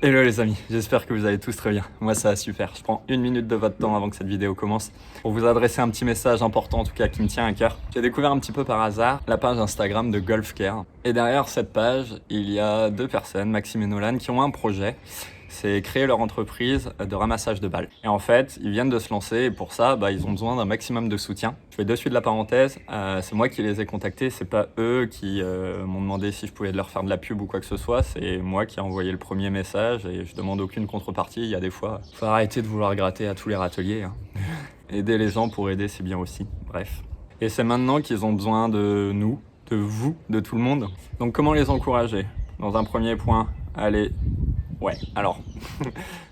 Hello les amis, j'espère que vous allez tous très bien. Moi ça va super. Je prends une minute de votre temps avant que cette vidéo commence pour vous adresser un petit message important en tout cas qui me tient à cœur. J'ai découvert un petit peu par hasard la page Instagram de GolfCare. Et derrière cette page, il y a deux personnes, Maxime et Nolan, qui ont un projet. C'est créer leur entreprise de ramassage de balles. Et en fait, ils viennent de se lancer et pour ça, ils ont besoin d'un maximum de soutien. Je fais de suite la parenthèse, c'est moi qui les ai contactés, c'est pas eux qui m'ont demandé si je pouvais leur faire de la pub ou quoi que ce soit, c'est moi qui ai envoyé le premier message et je demande aucune contrepartie. Il y a des fois, faut arrêter de vouloir gratter à tous les râteliers, hein. Aider les gens pour aider, c'est bien aussi, bref. Et c'est maintenant qu'ils ont besoin de nous, de vous, de tout le monde. Donc comment les encourager? Dans un premier point, allez... Ouais, alors,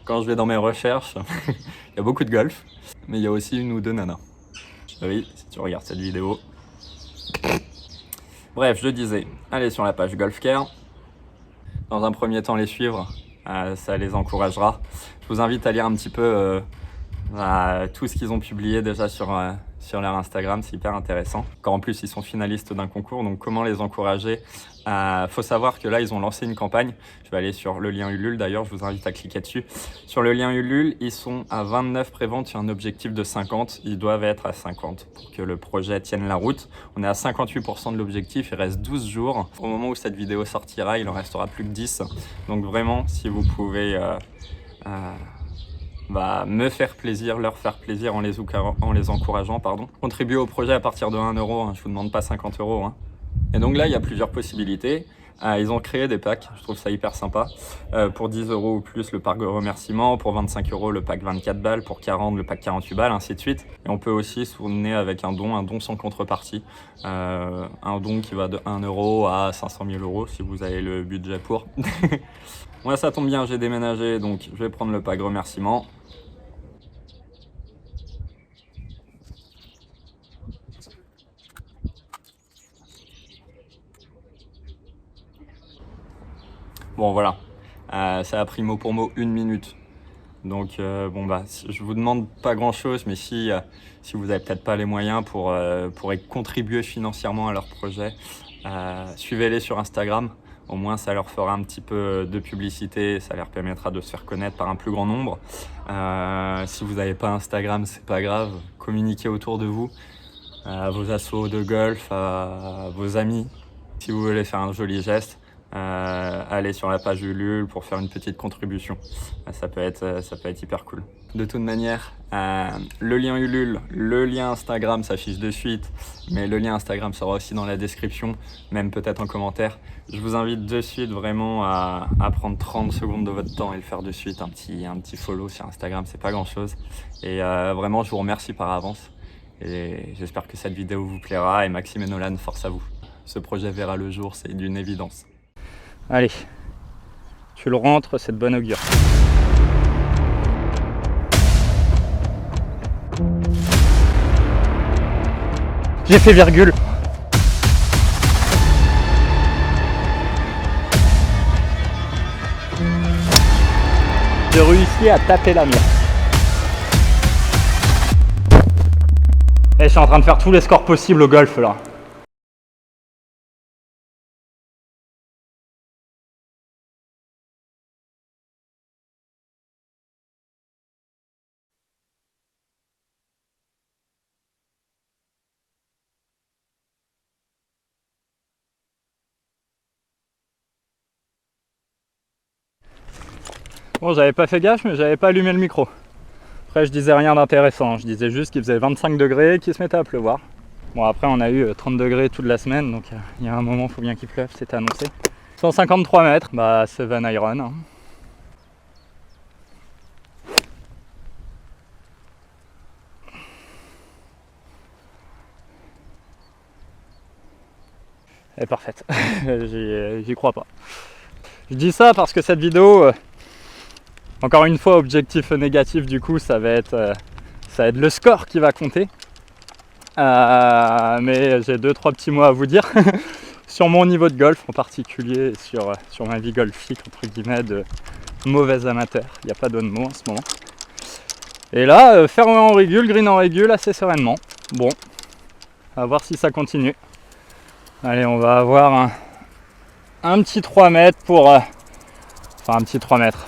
quand je vais dans mes recherches, il y a beaucoup de golf, mais il y a aussi une ou deux nanas. Oui, si tu regardes cette vidéo. Bref, je disais, allez sur la page GolfCare. Dans un premier temps, les suivre, ça les encouragera. Je vous invite à lire un petit peu tout ce qu'ils ont publié déjà sur leur Instagram, c'est hyper intéressant. Encore en plus, ils sont finalistes d'un concours, donc comment les encourager? Faut savoir que là, ils ont lancé une campagne. Je vais aller sur le lien Ulule, d'ailleurs, je vous invite à cliquer dessus. Sur le lien Ulule, ils sont à 29 préventes sur un objectif de 50. Ils doivent être à 50 pour que le projet tienne la route. On est à 58% de l'objectif, il reste 12 jours. Au moment où cette vidéo sortira, il en restera plus que 10. Donc vraiment, si vous pouvez... me faire plaisir, leur faire plaisir en les encourageant, pardon. Contribuer au projet à partir de 1 euro, hein, je vous demande pas 50 euros. Hein. Et donc là, il y a plusieurs possibilités. Ils ont créé des packs, je trouve ça hyper sympa. Pour 10 euros ou plus, le pack de remerciement. Pour 25 euros, le pack 24 balles. Pour 40, le pack 48 balles, ainsi de suite. Et on peut aussi soutenir avec un don sans contrepartie. Un don qui va de 1 euro à 500 000 euros, si vous avez le budget pour. Moi, ça tombe bien, j'ai déménagé, donc je vais prendre le pack remerciement. Bon voilà, ça a pris mot pour mot 1 minute. Donc je vous demande pas grand chose, mais si vous avez peut-être pas les moyens pour contribuer financièrement à leur projet, suivez-les sur Instagram. Au moins ça leur fera un petit peu de publicité, ça leur permettra de se faire connaître par un plus grand nombre. Si vous n'avez pas Instagram, c'est pas grave, communiquez autour de vous, à vos assos de golf, à vos amis. Si vous voulez faire un joli geste, allez sur la page Ulule pour faire une petite contribution. Ça peut être hyper cool. De toute manière, le lien Ulule, le lien Instagram s'affiche de suite, mais le lien Instagram sera aussi dans la description, même peut-être en commentaire. Je vous invite de suite vraiment à prendre 30 secondes de votre temps et le faire de suite. Un petit follow sur Instagram, c'est pas grand chose. Et vraiment, je vous remercie par avance. Et j'espère que cette vidéo vous plaira. Et Maxime et Nolan, force à vous. Ce projet verra le jour, c'est d'une évidence. Allez, tu le rentres, c'est de bonne augure. J'ai fait virgule. J'ai réussi à taper la mire. Et je suis en train de faire tous les scores possibles au golf là. Bon, j'avais pas fait gaffe, mais j'avais pas allumé le micro. Après, je disais rien d'intéressant, je disais juste qu'il faisait 25 degrés et qu'il se mettait à pleuvoir. Bon, après, on a eu 30 degrés toute la semaine, donc il y a un moment, il faut bien qu'il pleuve, c'était annoncé. 153 mètres, 7 iron. Hein. Elle est parfaite, j'y crois pas. Je dis ça parce que cette vidéo, encore une fois, objectif négatif du coup, ça va être le score qui va compter. Mais j'ai 2-3 petits mots à vous dire sur mon niveau de golf en particulier, sur ma vie golfique entre guillemets de mauvais amateur. Il n'y a pas d'autre mot en ce moment. Et là, fairway en régule, green en régule assez sereinement. Bon, à voir si ça continue. Allez, on va avoir un petit 3 mètres pour... enfin un petit 3 mètres.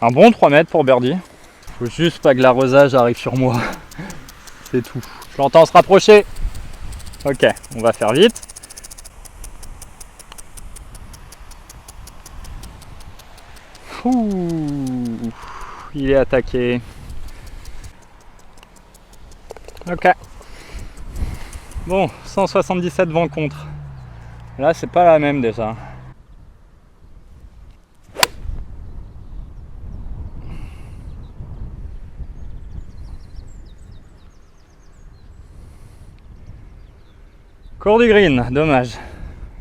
Un bon 3 mètres pour birdie. Faut juste pas que l'arrosage arrive sur moi. C'est tout. Je l'entends se rapprocher. Ok, on va faire vite. Ouh, il est attaqué. Ok. Bon, 177 vent contre. Là, c'est pas la même déjà. Cours du green, dommage.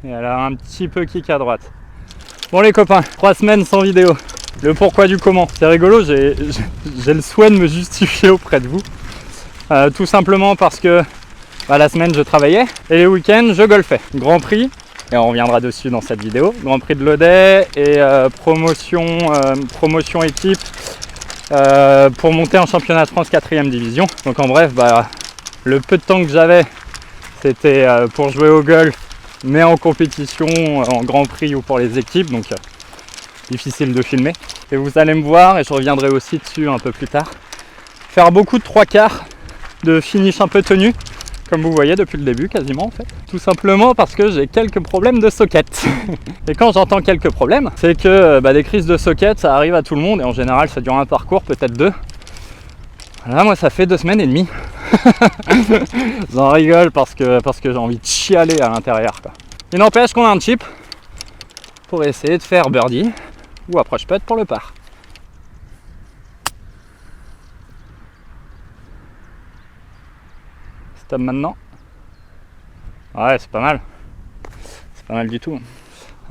Et elle a un petit peu kick à droite. Bon les copains, 3 semaines sans vidéo. Le pourquoi du comment. C'est rigolo, j'ai le souhait de me justifier auprès de vous. Tout simplement parce que la semaine je travaillais et les week-ends je golfais. Grand Prix, et on reviendra dessus dans cette vidéo. Grand Prix de Lodey et promotion équipe pour monter en championnat de France 4ème division. Donc en bref, le peu de temps que j'avais, c'était pour jouer au golf, mais en compétition, en Grand Prix ou pour les équipes, donc difficile de filmer. Et vous allez me voir, et je reviendrai aussi dessus un peu plus tard, faire beaucoup de 3/4 de finish un peu tenu, comme vous voyez depuis le début quasiment en fait. Tout simplement parce que j'ai quelques problèmes de socket. Et quand j'entends quelques problèmes, c'est que des crises de socket, ça arrive à tout le monde, et en général ça dure un parcours, peut-être 2. Là, moi, ça fait 2 semaines et demie. J'en rigole parce que j'ai envie de chialer à l'intérieur. Il n'empêche qu'on a un chip pour essayer de faire birdie ou approche putt pour le par. Stop maintenant. Ouais, c'est pas mal. C'est pas mal du tout.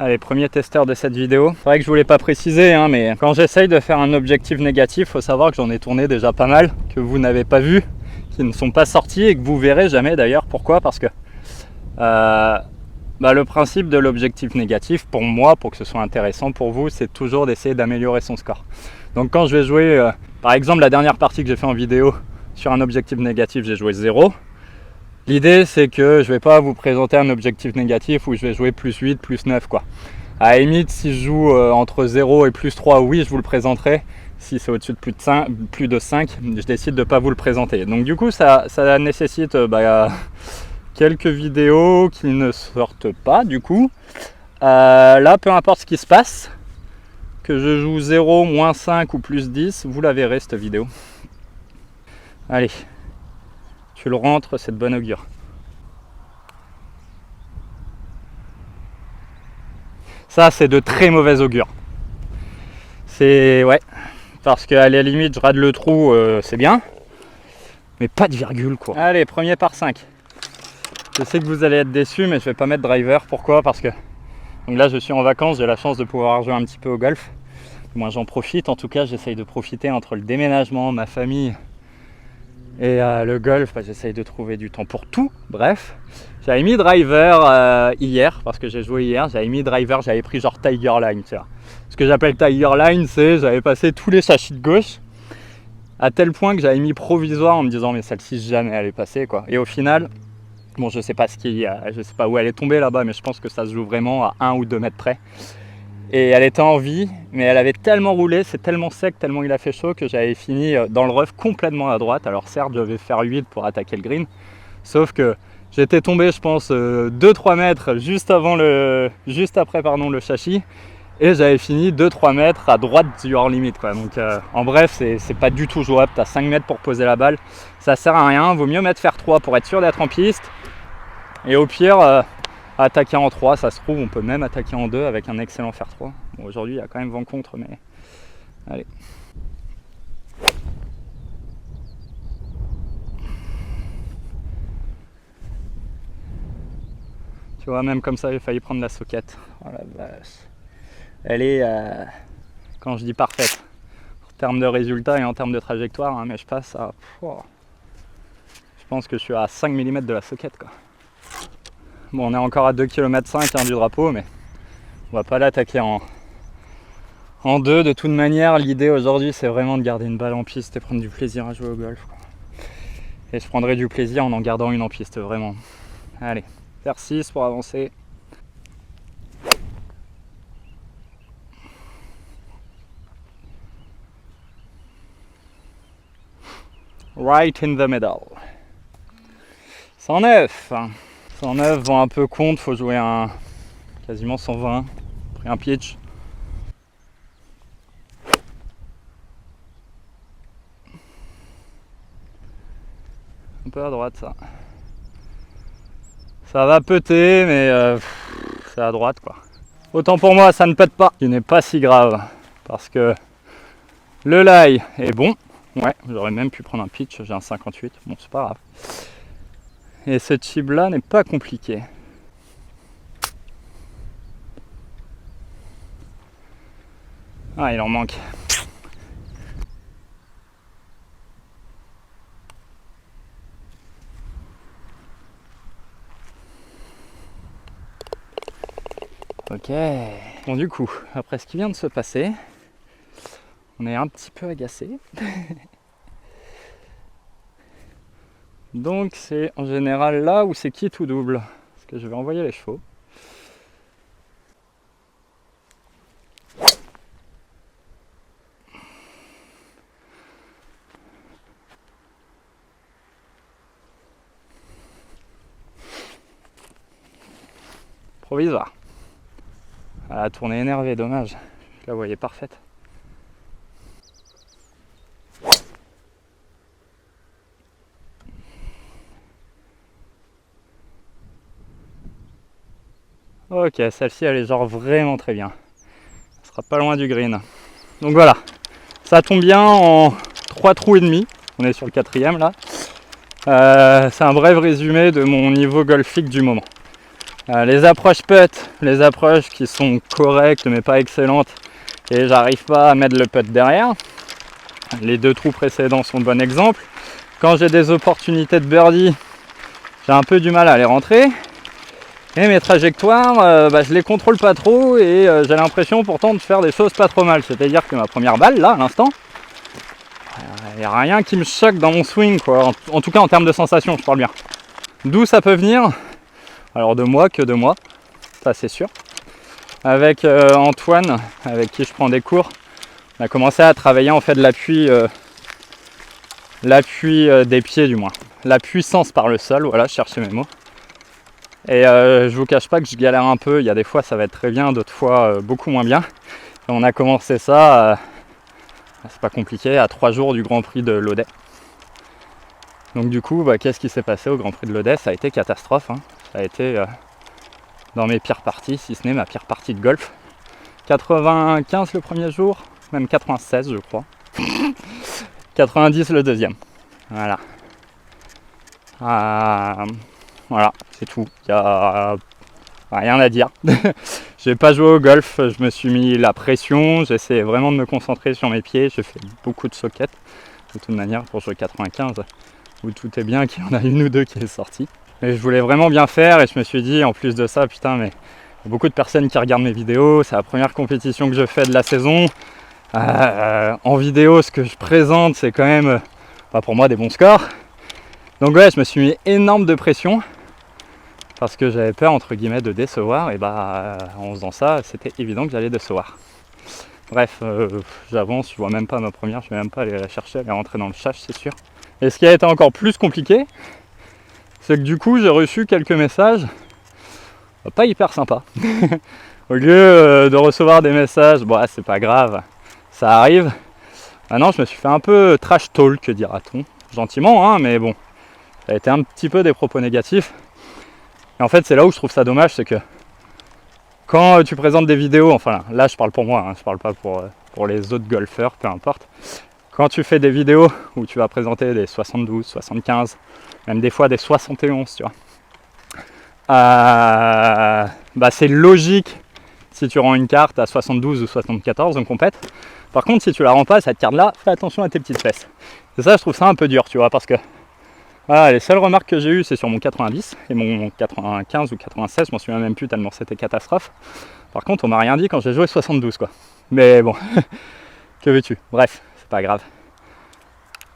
Allez, premier testeur de cette vidéo. C'est vrai que je voulais pas préciser, mais quand j'essaye de faire un objectif négatif, faut savoir que j'en ai tourné déjà pas mal, que vous n'avez pas vu, qui ne sont pas sortis et que vous verrez jamais d'ailleurs. Pourquoi? Parce que le principe de l'objectif négatif, pour moi, pour que ce soit intéressant pour vous, c'est toujours d'essayer d'améliorer son score. Donc quand je vais jouer, par exemple la dernière partie que j'ai fait en vidéo sur un objectif négatif, j'ai joué 0. L'idée, c'est que je vais pas vous présenter un objectif négatif où je vais jouer plus 8, plus 9 quoi. À la limite, si je joue entre 0 et plus 3, oui, je vous le présenterai. Si c'est au-dessus de plus de 5, je décide de pas vous le présenter. Donc du coup, ça nécessite quelques vidéos qui ne sortent pas du coup. Là, peu importe ce qui se passe, que je joue 0, moins 5 ou plus 10, vous la verrez cette vidéo. Allez. Tu le rentres, c'est de bon augure. Ça, c'est de très mauvais augure. C'est... ouais. Parce qu'à la limite, je rate le trou, c'est bien. Mais pas de virgule, quoi. Allez, premier par 5. Je sais que vous allez être déçus, mais je vais pas mettre driver. Pourquoi? Parce que... donc là, je suis en vacances, j'ai la chance de pouvoir jouer un petit peu au golf. Moi, j'en profite. En tout cas, j'essaye de profiter entre le déménagement, ma famille... et le golf, j'essaye de trouver du temps pour tout. Bref, j'avais mis driver hier, parce que j'ai joué hier, j'avais mis driver, j'avais pris genre Tiger Line. Tu vois. Ce que j'appelle Tiger Line, c'est j'avais passé tous les châssis de gauche, à tel point que j'avais mis provisoire en me disant mais celle-ci jamais elle est passée quoi. Et au final, bon je sais pas je sais pas où elle est tombée là-bas, mais je pense que ça se joue vraiment à 1 ou 2 mètres près. Et elle était en vie, mais elle avait tellement roulé, c'est tellement sec, tellement il a fait chaud que j'avais fini dans le rough complètement à droite. Alors certes, je vais faire 8 pour attaquer le green, sauf que j'étais tombé, je pense, 2-3 mètres juste après le châssis, et j'avais fini 2-3 mètres à droite du hors limite quoi. Donc en bref, c'est pas du tout jouable. T'as 5 mètres pour poser la balle, ça sert à rien. Vaut mieux mettre faire 3 pour être sûr d'être en piste, et au pire attaquer en 3, ça se trouve, on peut même attaquer en 2 avec un excellent faire 3. Bon, aujourd'hui, il y a quand même vent contre, mais allez. Tu vois, même comme ça, j'ai failli prendre la socket. Oh la vache. Elle est, quand je dis parfaite, en termes de résultats et en termes de trajectoire, mais je passe à... je pense que je suis à 5 mm de la socket, quoi. Bon, on est encore à 2,5 km du drapeau, mais on va pas l'attaquer en 2. De toute manière, l'idée aujourd'hui, c'est vraiment de garder une balle en piste et prendre du plaisir à jouer au golf, quoi. Et je prendrai du plaisir en gardant une en piste, vraiment. Allez, faire 6 pour avancer. right in the middle. 109. 109, vent un peu contre, faut jouer un quasiment 120, après un pitch. Un peu à droite ça. Ça va péter, mais c'est à droite quoi. Autant pour moi, ça ne pète pas. Ce qui n'est pas si grave, parce que le lie est bon. Ouais, j'aurais même pu prendre un pitch, j'ai un 58, bon c'est pas grave. Et ce chip là n'est pas compliqué. Ah, il en manque. Ok. Bon, du coup, après ce qui vient de se passer, on est un petit peu agacé. Donc c'est en général là où c'est quitte ou double. Parce que je vais envoyer les chevaux. Provisoire. Ah, la tournée énervée, dommage. Je la voyais parfaite. Ok, celle-ci elle est genre vraiment très bien. Elle sera pas loin du green. Donc voilà, ça tombe bien en 3 trous et demi. On est sur le 4e là. C'est un bref résumé de mon niveau golfique du moment. Les approches putt, les approches qui sont correctes mais pas excellentes, et j'arrive pas à mettre le putt derrière. Les 2 trous précédents sont de bon exemple. Quand j'ai des opportunités de birdie, j'ai un peu du mal à les rentrer. Et mes trajectoires, je les contrôle pas trop, et j'ai l'impression pourtant de faire des choses pas trop mal. C'est-à-dire que ma première balle, là, à l'instant, il n'y a rien qui me choque dans mon swing, quoi. En tout cas en termes de sensation, je parle bien. D'où ça peut venir? Alors de moi, que de moi, ça c'est sûr. Avec Antoine, avec qui je prends des cours, on a commencé à travailler en fait de l'appui des pieds du moins. La puissance par le sol, voilà, je cherchais mes mots. Et je vous cache pas que je galère un peu, il y a des fois ça va être très bien, d'autres fois beaucoup moins bien. Et on a commencé ça, c'est pas compliqué, à 3 jours du Grand Prix de l'Audet. Donc du coup, qu'est-ce qui s'est passé au Grand Prix de l'Audet? Ça a été catastrophe, hein. Ça a été dans mes pires parties, si ce n'est ma pire partie de golf. 95 le premier jour, même 96 je crois. 90 le deuxième. Voilà. Voilà, c'est tout. Il n'y a rien à dire. J'ai pas joué au golf, je me suis mis la pression, j'essaie vraiment de me concentrer sur mes pieds, j'ai fait beaucoup de sockets. De toute manière, pour jouer 95, vous tout est bien qu'il y en a une ou deux qui est sortie. Mais je voulais vraiment bien faire, et je me suis dit, en plus de ça, putain, mais il y a beaucoup de personnes qui regardent mes vidéos, c'est la première compétition que je fais de la saison. En vidéo, ce que je présente, c'est quand même, pour moi, des bons scores. Donc ouais, je me suis mis énorme de pression, parce que j'avais peur, entre guillemets, de décevoir, et en faisant ça, c'était évident que j'allais décevoir. Bref, j'avance, je vois même pas ma première, je vais même pas aller la chercher, elle est rentrée dans le chasse, c'est sûr. Et ce qui a été encore plus compliqué, c'est que du coup, j'ai reçu quelques messages pas hyper sympas. Au lieu de recevoir des messages, c'est pas grave, ça arrive. Maintenant, je me suis fait un peu trash talk, dira-t-on. Gentiment, hein, mais bon, ça a été un petit peu des propos négatifs. Et en fait, c'est là où je trouve ça dommage, c'est que quand tu présentes des vidéos, enfin là je parle pour moi, hein, je parle pas pour les autres golfeurs, peu importe. Quand tu fais des vidéos où tu vas présenter des 72, 75, même des fois des 71, tu vois, c'est logique si tu rends une carte à 72 ou 74 en compète. Par contre, si tu la rends pas, cette carte-là, fais attention à tes petites fesses. Et ça, je trouve ça un peu dur, tu vois, parce que les seules remarques que j'ai eues, c'est sur mon 90 et mon 95 ou 96, je m'en souviens même plus tellement c'était catastrophe. Par contre, on m'a rien dit quand j'ai joué 72, quoi. Mais bon, que veux-tu? Bref, c'est pas grave.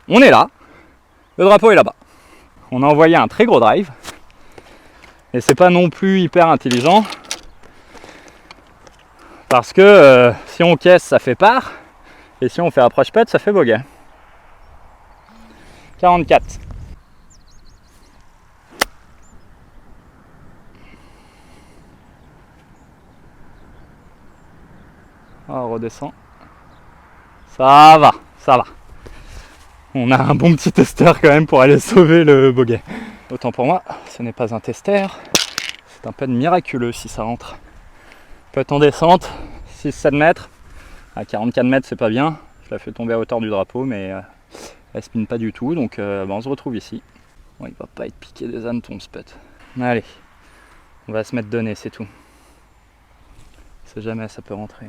On est là, le drapeau est là-bas. On a envoyé un très gros drive, et c'est pas non plus hyper intelligent, parce que si on caisse, ça fait par, et si on fait approche putt, ça fait bogey. 44. On redescend. Ça va, ça va. On a un bon petit testeur quand même pour aller sauver le boguet. Autant pour moi, ce n'est pas un testeur. C'est un peu miraculeux si ça rentre. Peut en descente, 6-7 mètres. À 44 mètres, c'est pas bien. Je la fais tomber à hauteur du drapeau, mais elle spinne pas du tout. Donc on se retrouve ici. Bon, il va pas être piqué des hannetons, ce pet. Allez, on va se mettre de nez, c'est tout. On sait jamais, ça peut rentrer.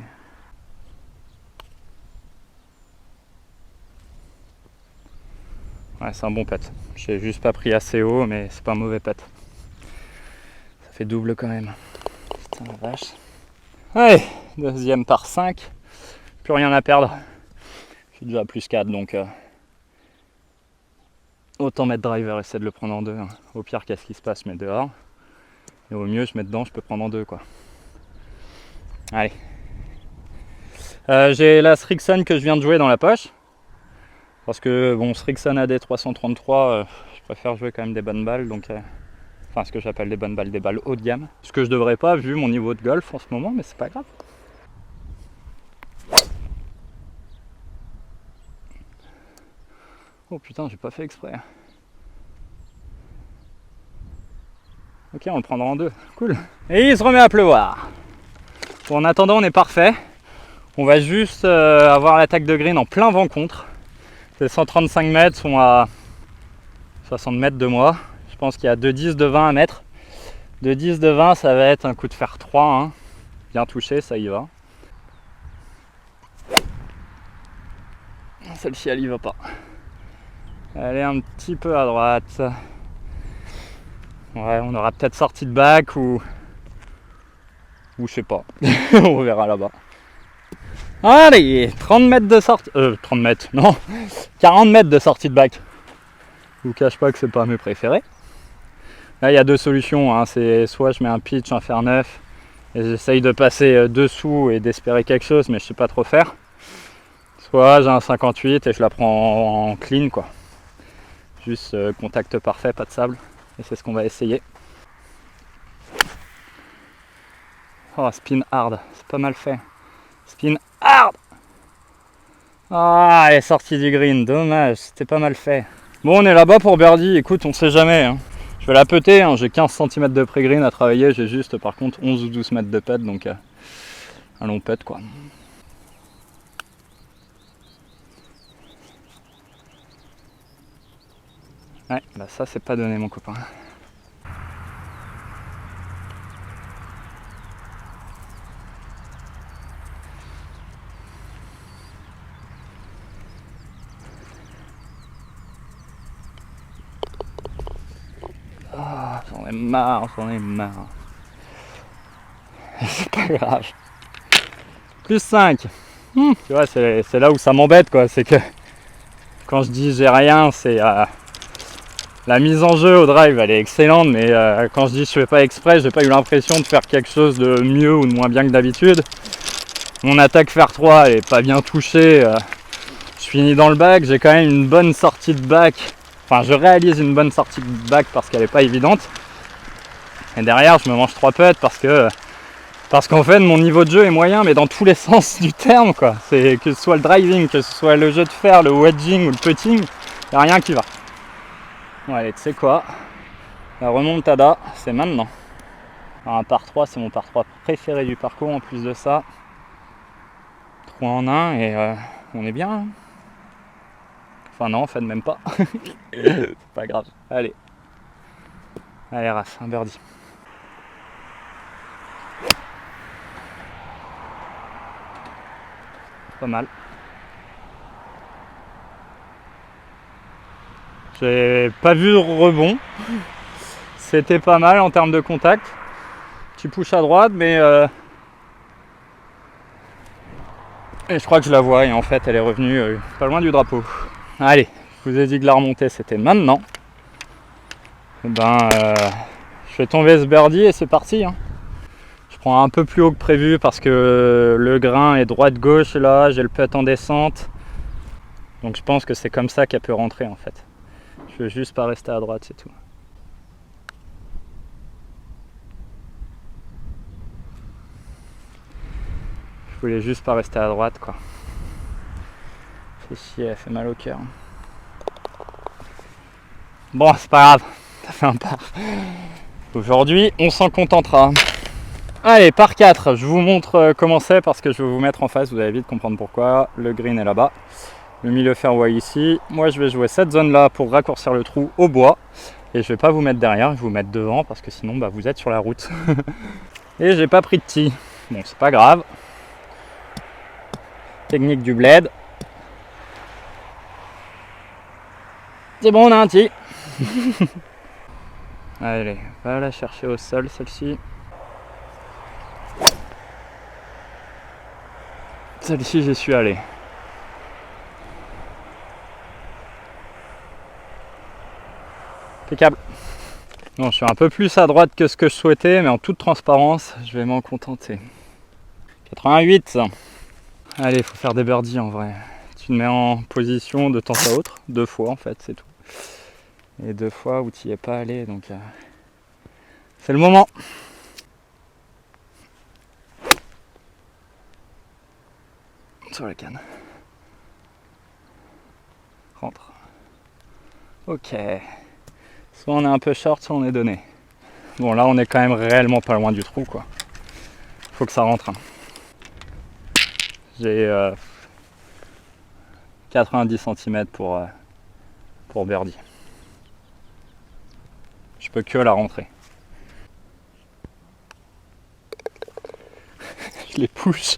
Ouais, c'est un bon pet. J'ai juste pas pris assez haut, mais c'est pas un mauvais pet. Ça fait double quand même. Putain la vache. Allez, deuxième par 5. Plus rien à perdre. Je suis déjà à plus 4, donc autant mettre driver, essayer de le prendre en 2. Hein. Au pire, qu'est-ce qui se passe, je mets dehors. Et au mieux, je mets dedans, je peux prendre en 2, quoi. Allez. J'ai la Srixon que je viens de jouer dans la poche. Parce que bon, Srixon AD 333, je préfère jouer quand même des bonnes balles, donc enfin ce que j'appelle des bonnes balles, des balles haut de gamme. Ce que je devrais pas vu mon niveau de golf en ce moment, mais c'est pas grave. Oh putain, j'ai pas fait exprès. Ok, on le prendra en 2, cool. Et il se remet à pleuvoir. Bon, en attendant, on est parfait. On va juste avoir l'attaque de green en plein vent contre. Les 135 mètres sont à 60 mètres de moi. Je pense qu'il y a 2,10 de 20 à mettre. 2,10 de 20, ça va être un coup de fer 3. Hein. Bien touché, ça y va. Celle-ci, elle y va pas. Elle est un petit peu à droite. Ouais, on aura peut-être sorti de bac ou je sais pas. On verra là-bas. Allez, 30 mètres de sortie. 30 mètres, non. 40 mètres de sortie de bac. Je vous cache pas que c'est pas mes préférés. Là, il y a deux solutions. Hein. C'est soit je mets un pitch, un fer neuf, et j'essaye de passer dessous et d'espérer quelque chose, mais je sais pas trop faire. Soit j'ai un 58 et je la prends en clean, quoi. Juste contact parfait, pas de sable. Et c'est ce qu'on va essayer. Oh, spin hard, c'est pas mal fait. Spin hard. Ah, elle est sortie du green, dommage, c'était pas mal fait. Bon, on est là-bas pour birdie, écoute, on sait jamais. Hein. Je vais la péter, hein. J'ai 15 cm de pré-green à travailler, j'ai juste par contre 11 ou 12 mètres de pet, donc un long pet quoi. Ouais, bah ça c'est pas donné mon copain. Ah, j'en ai marre. C'est pas grave. Plus 5. Tu vois, c'est là où ça m'embête quoi, c'est que quand je dis j'ai rien, c'est la mise en jeu au drive elle est excellente, mais quand je dis je fais pas exprès, j'ai pas eu l'impression de faire quelque chose de mieux ou de moins bien que d'habitude. Mon attaque fer 3 elle est pas bien touchée, je finis dans le bac, j'ai quand même une bonne sortie de bac, enfin je réalise une bonne sortie de bac parce qu'elle est pas évidente, et derrière je me mange 3 putts parce qu'en fait mon niveau de jeu est moyen, mais dans tous les sens du terme quoi. C'est que ce soit le driving, que ce soit le jeu de fer, le wedging ou le putting, y a rien qui va. Bon allez, tu sais quoi, la remontada c'est maintenant. Alors, un par 3 c'est mon par 3 préféré du parcours, en plus de ça 3 en 1 et on est bien hein. Enfin non en fait même pas. C'est pas grave, allez race, un birdie. Pas mal. J'ai pas vu de rebond. C'était pas mal en termes de contact. Petit push à droite, mais et je crois que je la vois et en fait elle est revenue pas loin du drapeau. Allez, je vous ai dit que la remontée c'était maintenant. Et je fais tomber ce birdie et c'est parti. Hein. Je prends un peu plus haut que prévu parce que le grain est droite-gauche là, j'ai le putt en descente. Donc je pense que c'est comme ça qu'elle peut rentrer en fait. Je veux juste pas rester à droite, c'est tout. Je voulais juste pas rester à droite, quoi. Fait chier, elle fait mal au cœur. Bon, c'est pas grave, ça fait un par. Aujourd'hui, on s'en contentera. Allez, par 4, je vous montre comment c'est parce que je vais vous mettre en face, vous allez vite comprendre pourquoi. Le green est là-bas, le milieu fairway ici. Moi, je vais jouer cette zone-là pour raccourcir le trou au bois. Et je vais pas vous mettre derrière, je vais vous mettre devant parce que sinon, bah, vous êtes sur la route. Et j'ai pas pris de tee. Bon, c'est pas grave. Technique du bled. C'est bon, on a un tee. Allez, va la chercher au sol, celle-ci. Celle-ci, j'y suis allé. Impeccable. Bon, je suis un peu plus à droite que ce que je souhaitais, mais en toute transparence, je vais m'en contenter. 88. Allez, il faut faire des birdies en vrai. Tu te mets en position de temps à autre, 2 fois en fait, c'est tout. Et 2 fois où tu n'y es pas allé, donc c'est le moment. Sur la canne. Rentre. Ok. Soit on est un peu short, soit on est donné. Bon, là on est quand même réellement pas loin du trou, quoi. Faut que ça rentre. J'ai 90 cm pour birdie. Je peux que la rentrer. Je les push.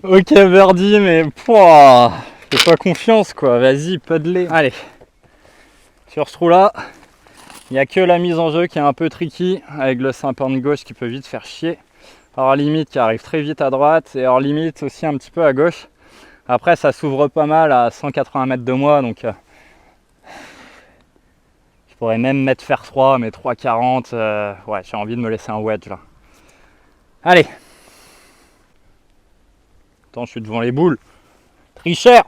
Ok, birdie, mais fais-toi confiance, quoi. Vas-y, puddler. Allez. Sur ce trou-là, il n'y a que la mise en jeu qui est un peu tricky avec le 5 gauche qui peut vite faire chier. Hors limite qui arrive très vite à droite et hors limite aussi un petit peu à gauche. Après, ça s'ouvre pas mal à 180 mètres de moi, donc je pourrais même mettre faire 3, mais 3,40. Ouais, j'ai envie de me laisser un wedge là. Allez. Attends, je suis devant les boules. Tricheur.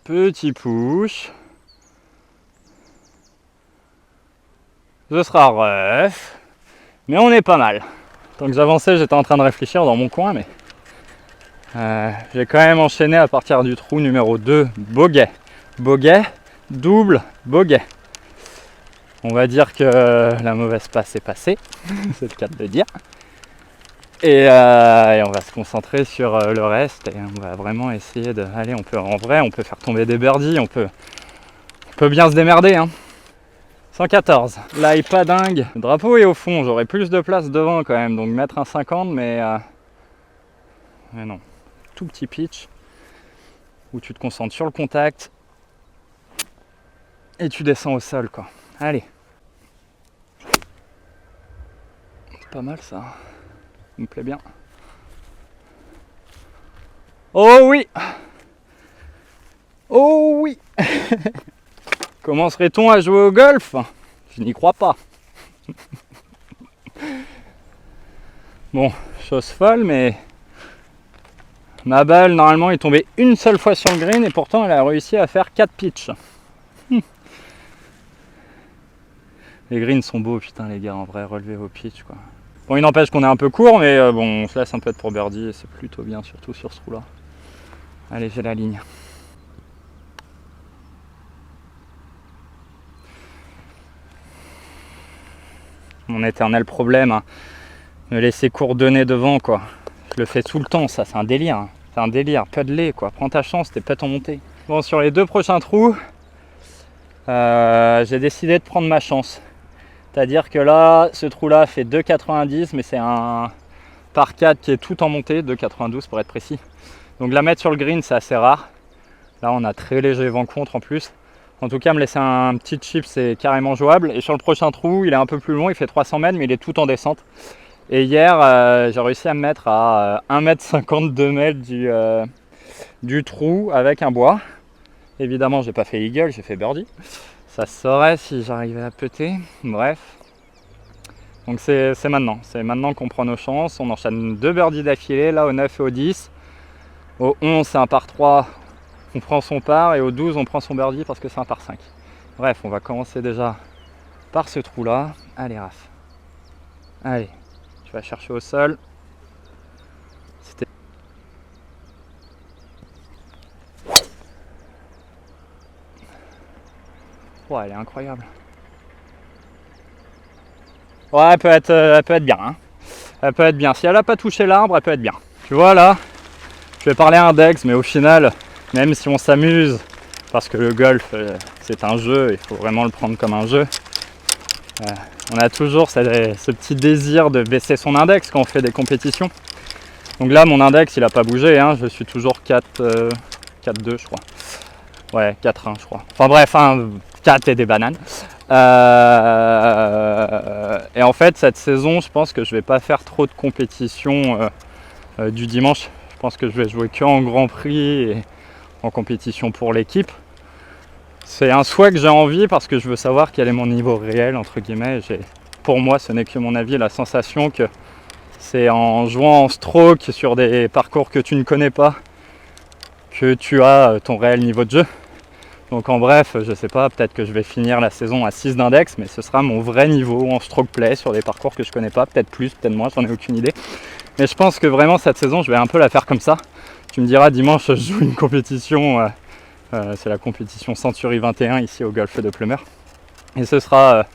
Petit push. Ce sera rough. Mais on est pas mal. Tant que j'avançais, j'étais en train de réfléchir dans mon coin, mais j'ai quand même enchaîné à partir du trou numéro 2, bogey. Bogey, double, bogey. On va dire que la mauvaise passe est passée, c'est le cas de le dire. Et on va se concentrer sur le reste et on va vraiment essayer de... Allez, en vrai, on peut faire tomber des birdies, on peut bien se démerder, hein. 114, là il est pas dingue. Le drapeau est au fond, j'aurais plus de place devant quand même, donc mettre un 50, mais non. Tout petit pitch où tu te concentres sur le contact et tu descends au sol, quoi. Allez. C'est pas mal ça. Ça me plaît bien. Oh oui! Oh oui! Commencerait-on à jouer au golf? Je n'y crois pas. Bon, chose folle, mais ma balle normalement est tombée une seule fois sur le green et pourtant elle a réussi à faire 4 pitches. Les greens sont beaux, putain les gars, en vrai, relevez vos pitches, quoi. Bon, il n'empêche qu'on est un peu court, mais bon, on se laisse un peu être pour birdie et c'est plutôt bien, surtout sur ce trou-là. Allez, j'ai la ligne. Mon éternel problème, hein. Me laisser coordonner devant, quoi. Je le fais tout le temps, ça, c'est un délire. Hein. C'est un délire, puddler, quoi. Prends ta chance, t'es peut-être en montée. Bon, sur les 2 prochains trous, j'ai décidé de prendre ma chance. C'est-à-dire que là, ce trou-là fait 2,90, mais c'est un par 4 qui est tout en montée, 2,92 pour être précis. Donc la mettre sur le green, c'est assez rare. Là, on a très léger vent contre en plus. En tout cas, me laisser un petit chip, c'est carrément jouable. Et sur le prochain trou, il est un peu plus long, il fait 300 mètres, mais il est tout en descente. Et hier, j'ai réussi à me mettre à 1,52 m du trou avec un bois. Évidemment, j'ai pas fait eagle, j'ai fait birdie. Ça se saurait si j'arrivais à putter. Bref. Donc c'est maintenant qu'on prend nos chances. On enchaîne 2 birdies d'affilée, là au 9 et au 10. Au 11 c'est un par 3, on prend son par, et au 12 on prend son birdie parce que c'est un par 5. Bref, on va commencer déjà par ce trou là. Allez Raph, allez, tu vas chercher au sol. Ouais, elle est incroyable. Ouais, elle peut être bien. Hein. Elle peut être bien. Si elle n'a pas touché l'arbre, elle peut être bien. Tu vois là, je vais parler index, mais au final, même si on s'amuse, parce que le golf c'est un jeu, il faut vraiment le prendre comme un jeu, on a toujours ce petit désir de baisser son index quand on fait des compétitions. Donc là mon index il n'a pas bougé, hein. Je suis toujours 4-2 je crois. Ouais, 4-1 je crois. Enfin bref, 4 et des bananes. Et en fait cette saison je pense que je vais pas faire trop de compétition du dimanche. Je pense que je vais jouer que en Grand Prix et en compétition pour l'équipe. C'est un souhait que j'ai envie parce que je veux savoir quel est mon niveau réel entre guillemets. Pour moi ce n'est que mon avis, la sensation que c'est en jouant en stroke sur des parcours que tu ne connais pas que tu as ton réel niveau de jeu. Donc en bref, je sais pas, peut-être que je vais finir la saison à 6 d'index, mais ce sera mon vrai niveau en stroke play sur des parcours que je connais pas, peut-être plus, peut-être moins, j'en ai aucune idée. Mais je pense que vraiment cette saison, je vais un peu la faire comme ça. Tu me diras, dimanche, je joue une compétition, c'est la compétition Century 21 ici au golfe de Plumeur. Et ce sera,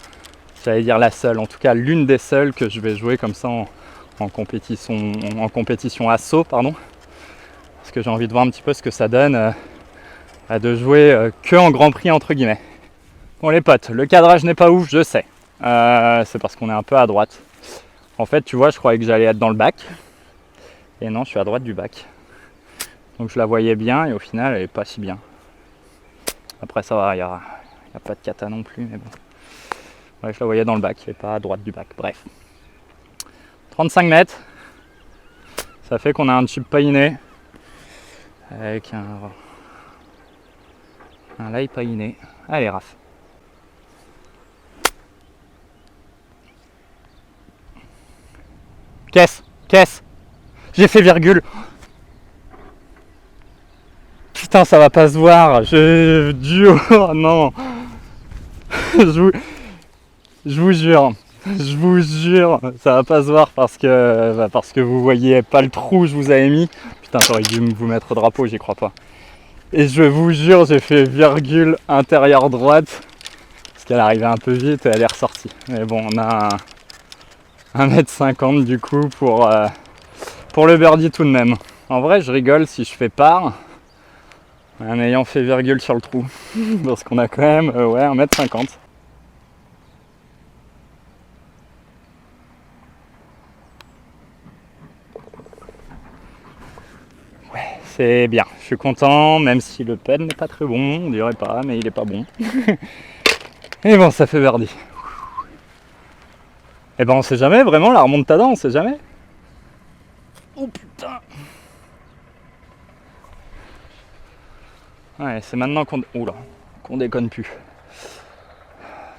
j'allais dire la seule, en tout cas l'une des seules que je vais jouer comme ça en compétition assaut, pardon. Parce que j'ai envie de voir un petit peu ce que ça donne. De jouer que en Grand Prix entre guillemets. Bon les potes, le cadrage n'est pas ouf, je sais. C'est parce qu'on est un peu à droite. En fait, tu vois, je croyais que j'allais être dans le bac. Et non, je suis à droite du bac. Donc je la voyais bien et au final, elle est pas si bien. Après ça va, il n'y a pas de cata non plus, mais bon. Ouais, je la voyais dans le bac et pas à droite du bac. Bref. 35 mètres. Ça fait qu'on a un chip pailliné. Avec un lay pailliné. Allez Raph. Caisse. J'ai fait virgule. Putain, ça va pas se voir. Oh non. Je vous jure, ça va pas se voir parce que vous voyez pas le trou que je vous avais mis. Putain, j'aurais dû vous mettre au drapeau, j'y crois pas. Et je vous jure, j'ai fait virgule intérieure droite. Parce qu'elle arrivait un peu vite et elle est ressortie. Mais bon, on a 1m50 du coup pour le birdie tout de même. En vrai, je rigole si je fais par en ayant fait virgule sur le trou. Parce qu'on a quand même 1m50. Ouais, c'est bien. Je suis content, même si le ped n'est pas très bon, on dirait pas, mais il est pas bon. Et bon, ça fait birdie. Et ben on sait jamais, vraiment, la remontada, on sait jamais. Oh putain. Ouais, c'est maintenant qu'on déconne plus.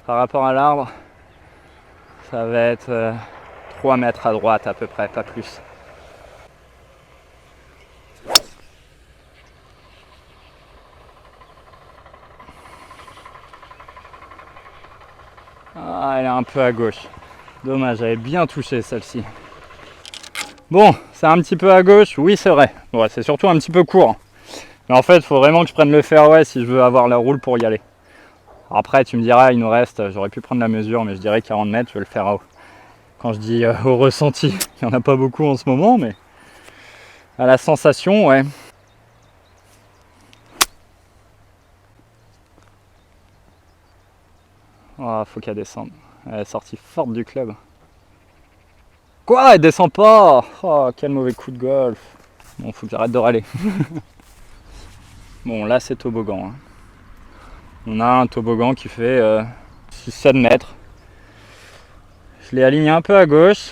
Par rapport à l'arbre, ça va être 3 mètres à droite à peu près, pas plus. Ah, elle est un peu à gauche. Dommage, j'avais bien touché celle-ci. Bon, c'est un petit peu à gauche, oui c'est vrai. Ouais, c'est surtout un petit peu court. Mais en fait, il faut vraiment que je prenne le fairway si je veux avoir la roule pour y aller. Après, tu me diras, il nous reste, j'aurais pu prendre la mesure, mais je dirais 40 mètres, je vais le faire quand je dis au ressenti. Il n'y en a pas beaucoup en ce moment, mais à la sensation, ouais. Oh, faut qu'elle descende. Elle est sortie forte du club. Quoi? Elle descend pas? Oh, quel mauvais coup de golf. Bon, faut que j'arrête de râler. Bon, là, c'est toboggan. Hein. On a un toboggan qui fait 6-7 mètres. Je l'ai aligné un peu à gauche.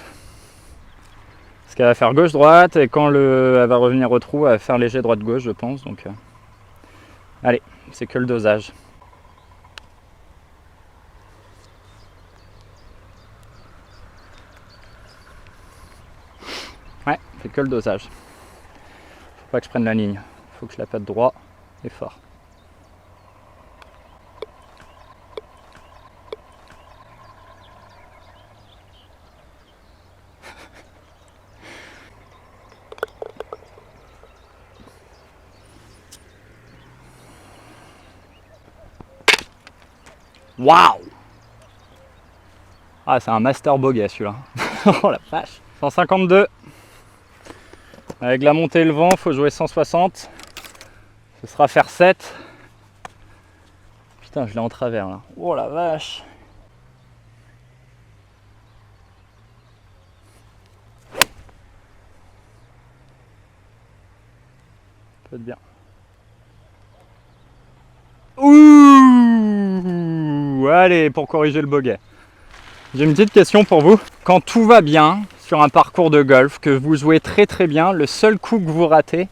Parce qu'elle va faire gauche-droite. Et quand elle va revenir au trou, elle va faire léger droite-gauche, je pense. Donc, allez, c'est que le dosage. On fait que le dosage. Faut pas que je prenne la ligne. Faut que je la pète droit et fort. Waouh! Ah, c'est un master bogey celui-là. Oh la vache! 152. Avec la montée et le vent, faut jouer 160. Ce sera faire 7. Putain, je l'ai en travers là. Oh la vache! Peut être bien. Ouh! Allez, pour corriger le bogey. J'ai une petite question pour vous. Quand tout va bien sur un parcours de golf, que vous jouez très très bien, le seul coup que vous ratez,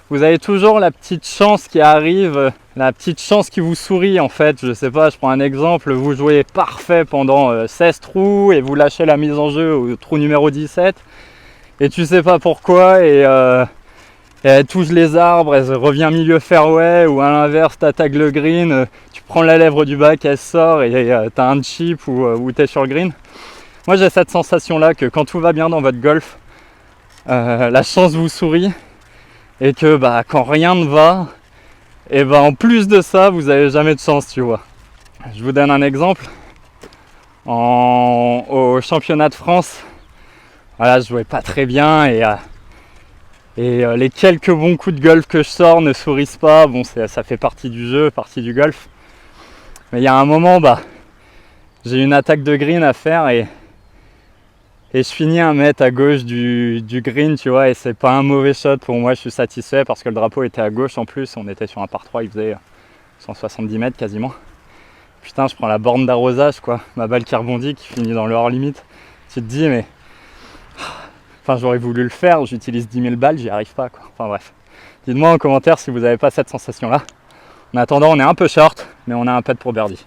vous avez toujours la petite chance qui arrive, la petite chance qui vous sourit en fait. Je sais pas, je prends un exemple, vous jouez parfait pendant 16 trous et vous lâchez la mise en jeu au trou numéro 17 et tu sais pas pourquoi et elle touche les arbres, elle revient milieu fairway ou à l'inverse t'attaques le green, tu prends la lèvre du bac, elle sort et t'as un chip ou t'es sur le green. Moi j'ai cette sensation là que quand tout va bien dans votre golf, la chance vous sourit et que quand rien ne va, et en plus de ça vous avez jamais de chance, tu vois. Je vous donne un exemple. Au championnat de France, voilà, je jouais pas très bien et les quelques bons coups de golf que je sors ne sourissent pas. Bon, ça fait partie du jeu, partie du golf. Mais il y a un moment, j'ai une attaque de green à faire et je finis un mètre à gauche du green, tu vois, et c'est pas un mauvais shot pour moi, je suis satisfait parce que le drapeau était à gauche en plus, on était sur un par 3, il faisait 170 mètres quasiment. Putain, je prends la borne d'arrosage, quoi, ma balle qui rebondit, qui finit dans le hors limite. Tu te dis, mais... Enfin, j'aurais voulu le faire, j'utilise 10 000 balles, j'y arrive pas, quoi. Enfin bref. Dites-moi en commentaire si vous n'avez pas cette sensation-là. En attendant, on est un peu short, mais on a un putt pour birdie.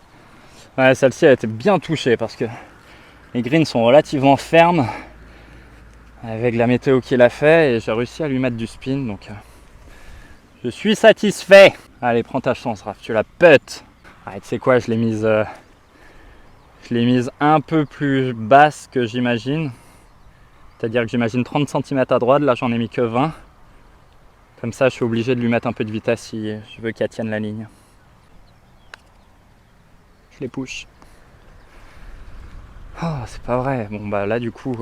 Ouais, celle-ci a été bien touchée parce que les greens sont relativement fermes avec la météo qu'il a fait et j'ai réussi à lui mettre du spin, donc je suis satisfait. Allez, prends ta chance, Raph, tu la putt. Ah, tu sais quoi, je l'ai mise un peu plus basse que j'imagine. C'est-à-dire que j'imagine 30 cm à droite, là j'en ai mis que 20. Comme ça, je suis obligé de lui mettre un peu de vitesse si je veux qu'elle tienne la ligne. Je les push. Oh, c'est pas vrai. Bon, là, du coup,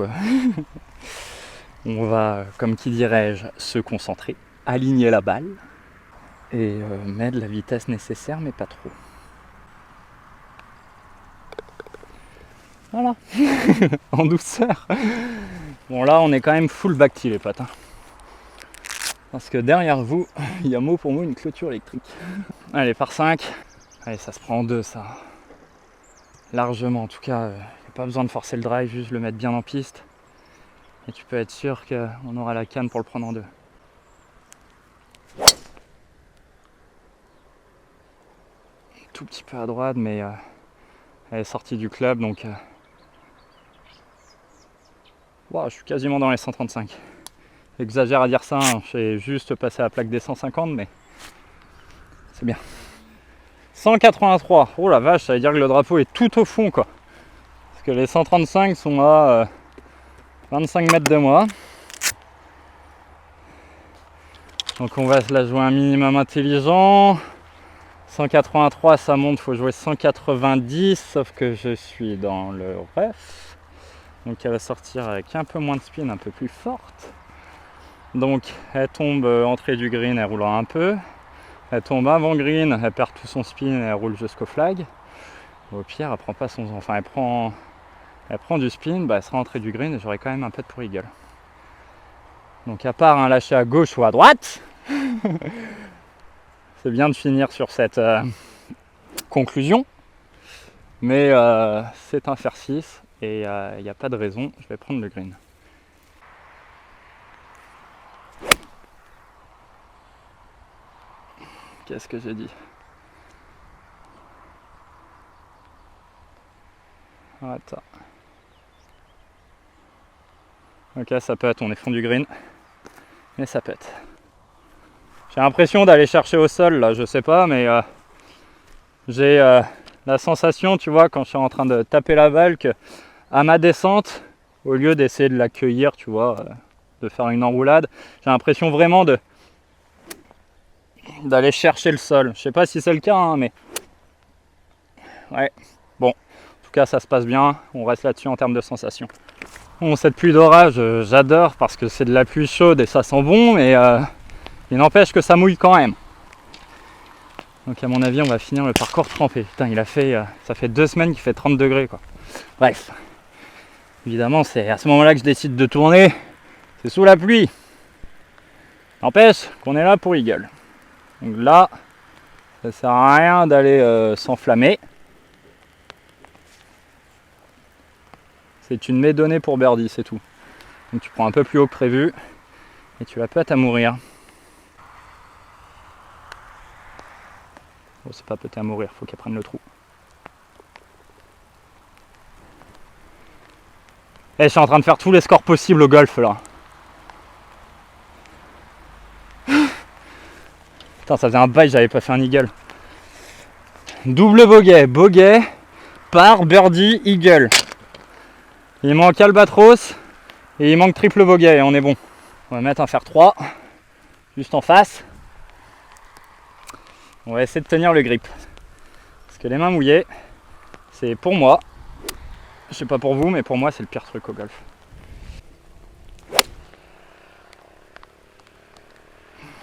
on va, comme qui dirais-je, se concentrer, aligner la balle et mettre la vitesse nécessaire, mais pas trop. Voilà. En douceur. Bon, là, on est quand même full back les potes. Hein. Parce que derrière vous, il y a mot pour mot une clôture électrique. Allez, par 5. Allez, ça se prend en 2, ça. Largement, en tout cas, il n'y a pas besoin de forcer le drive, juste le mettre bien en piste. Et tu peux être sûr qu'on aura la canne pour le prendre en 2. Tout petit peu à droite, mais elle est sortie du club, donc... Wow, je suis quasiment dans les 135. J'exagère à dire ça, hein. J'ai juste passé la plaque des 150, mais c'est bien. 183, oh la vache, ça veut dire que le drapeau est tout au fond, quoi. Parce que les 135 sont à 25 mètres de moi. Donc on va se la jouer un minimum intelligent. 183, ça monte, il faut jouer 190, sauf que je suis dans le ref. Donc elle va sortir avec un peu moins de spin, un peu plus forte. Donc elle tombe entrée du green, elle roulera un peu. Elle tombe avant green, elle perd tout son spin et elle roule jusqu'au flag. Au pire, elle prend pas son... Enfin, elle prend du spin, elle sera entrée du green et j'aurai quand même un putt pour eagle. Donc à part un lâcher à gauche ou à droite, c'est bien de finir sur cette conclusion. Mais c'est un fer 6 et il n'y a pas de raison, je vais prendre le green. Qu'est-ce que j'ai dit? Attends. Ok, ça peut être, on est fond du green. mais ça pète. J'ai l'impression d'aller chercher au sol là, je sais pas, mais j'ai la sensation, tu vois, quand je suis en train de taper la balle, que à ma descente, au lieu d'essayer de l'accueillir, tu vois, de faire une enroulade, j'ai l'impression vraiment d'aller chercher le sol. Je sais pas si c'est le cas, hein, mais ouais. Bon, en tout cas, ça se passe bien. On reste là-dessus en termes de sensations. Bon, cette pluie d'orage, j'adore parce que c'est de la pluie chaude et ça sent bon, mais il n'empêche que ça mouille quand même. Donc à mon avis, on va finir le parcours trempé. Putain, ça fait 2 semaines qu'il fait 30 degrés, quoi. Bref. Évidemment, c'est à ce moment-là que je décide de tourner. C'est sous la pluie. N'empêche qu'on est là pour Eagle. Donc là, ça sert à rien d'aller s'enflammer. C'est une médonnée pour birdie, c'est tout. Donc tu prends un peu plus haut que prévu et tu vas peut-être à mourir. Bon, c'est pas peut-être à mourir, faut qu'elle prenne le trou. Et je suis en train de faire tous les scores possibles au golf là. Putain, ça faisait un bail, j'avais pas fait un eagle. Double bogey, bogey, par, birdie, eagle. Il manque albatros et il manque triple bogey et on est bon. On va mettre un fer 3 juste en face. On va essayer de tenir le grip. Parce que les mains mouillées, c'est pour moi, je sais pas pour vous, mais pour moi c'est le pire truc au golf.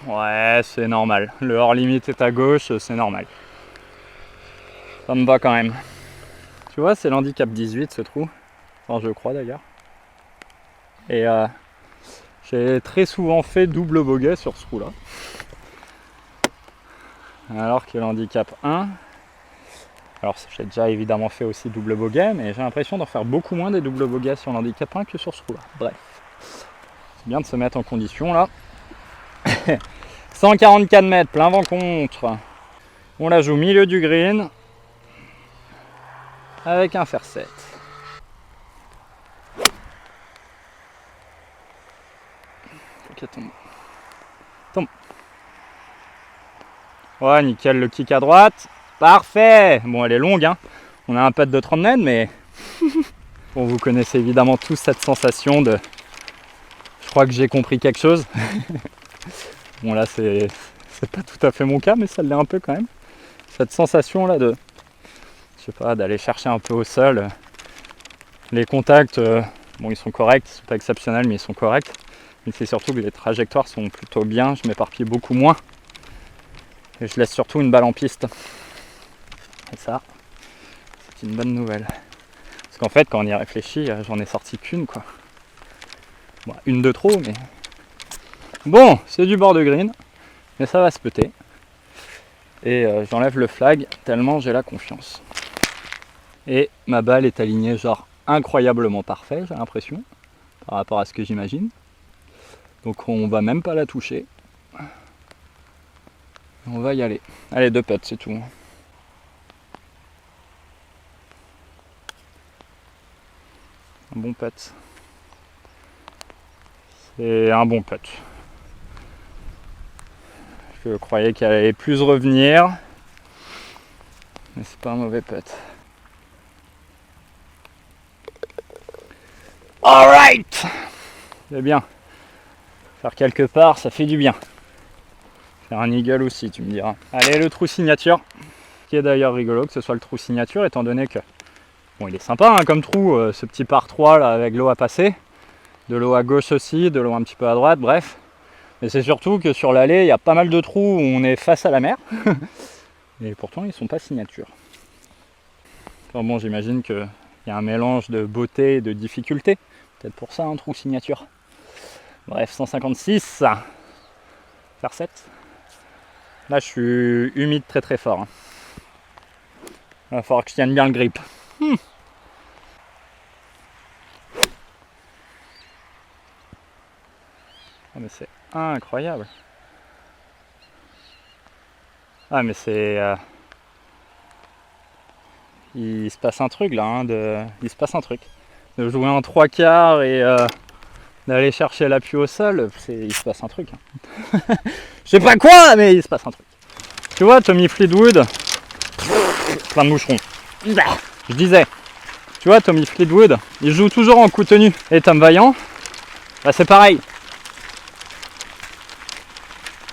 Ouais, c'est normal. Le hors limite est à gauche, c'est normal. Ça me va quand même. Tu vois, c'est l'handicap 18 ce trou. Enfin, je crois d'ailleurs. Et j'ai très souvent fait double bogey sur ce trou là. Alors que l'handicap 1, alors j'ai déjà évidemment fait aussi double bogey, mais j'ai l'impression d'en faire beaucoup moins des double bogeys sur l'handicap 1 que sur ce trou là. Bref, c'est bien de se mettre en condition là. 144 mètres, plein vent contre. On la joue au milieu du green avec un fer 7. Ok, tombe. Ouais, nickel, le kick à droite. Parfait. Bon, elle est longue, hein. On a un putt de 30 mètres, mais bon, vous connaissez évidemment tous cette sensation de... Je crois que j'ai compris quelque chose. Bon, là, c'est pas tout à fait mon cas, mais ça l'est un peu quand même. Cette sensation là de... Je sais pas, d'aller chercher un peu au sol. Les contacts, bon, ils sont corrects, ils sont pas exceptionnels, mais ils sont corrects. Mais c'est surtout que les trajectoires sont plutôt bien, je m'éparpille beaucoup moins. Et je laisse surtout une balle en piste. Et ça, c'est une bonne nouvelle. Parce qu'en fait, quand on y réfléchit, j'en ai sorti qu'une, quoi. Bon, une de trop, mais... Bon, c'est du bord de green, mais ça va se péter. Et j'enlève le flag tellement j'ai la confiance. Et ma balle est alignée genre incroyablement parfait, j'ai l'impression, par rapport à ce que j'imagine. Donc on va même pas la toucher. On va y aller. Allez, 2 putts, c'est tout. Un bon putt. C'est un bon putt. Je croyais qu'elle allait plus revenir. Mais c'est pas un mauvais putt. Alright! C'est bien. Faire quelque part, ça fait du bien. Faire un eagle aussi, tu me diras. Allez, le trou signature. Qui est d'ailleurs rigolo que ce soit le trou signature, étant donné que... Bon, il est sympa hein, comme trou, ce petit par 3 là, avec l'eau à passer. De l'eau à gauche aussi, de l'eau un petit peu à droite, bref. Mais c'est surtout que sur l'allée, il y a pas mal de trous où on est face à la mer. Et pourtant, ils sont pas signature. Enfin bon, j'imagine qu'il y a un mélange de beauté et de difficulté. Peut-être pour ça, un trou signature. Bref, 156. Faire 7. Là, je suis humide très très fort. Il va falloir que je tienne bien le grip. Oh, mais c'est incroyable. Ah mais c'est... il se passe un truc là, hein, il se passe un truc. De jouer en 3 quarts et d'aller chercher l'appui au sol, il se passe un truc. Hein. Je sais pas quoi, mais il se passe un truc. Tu vois, Tommy Fleetwood, plein de moucherons. Je disais, tu vois, Tommy Fleetwood, il joue toujours en coup tenu. Et Tom Vaillant, bah c'est pareil.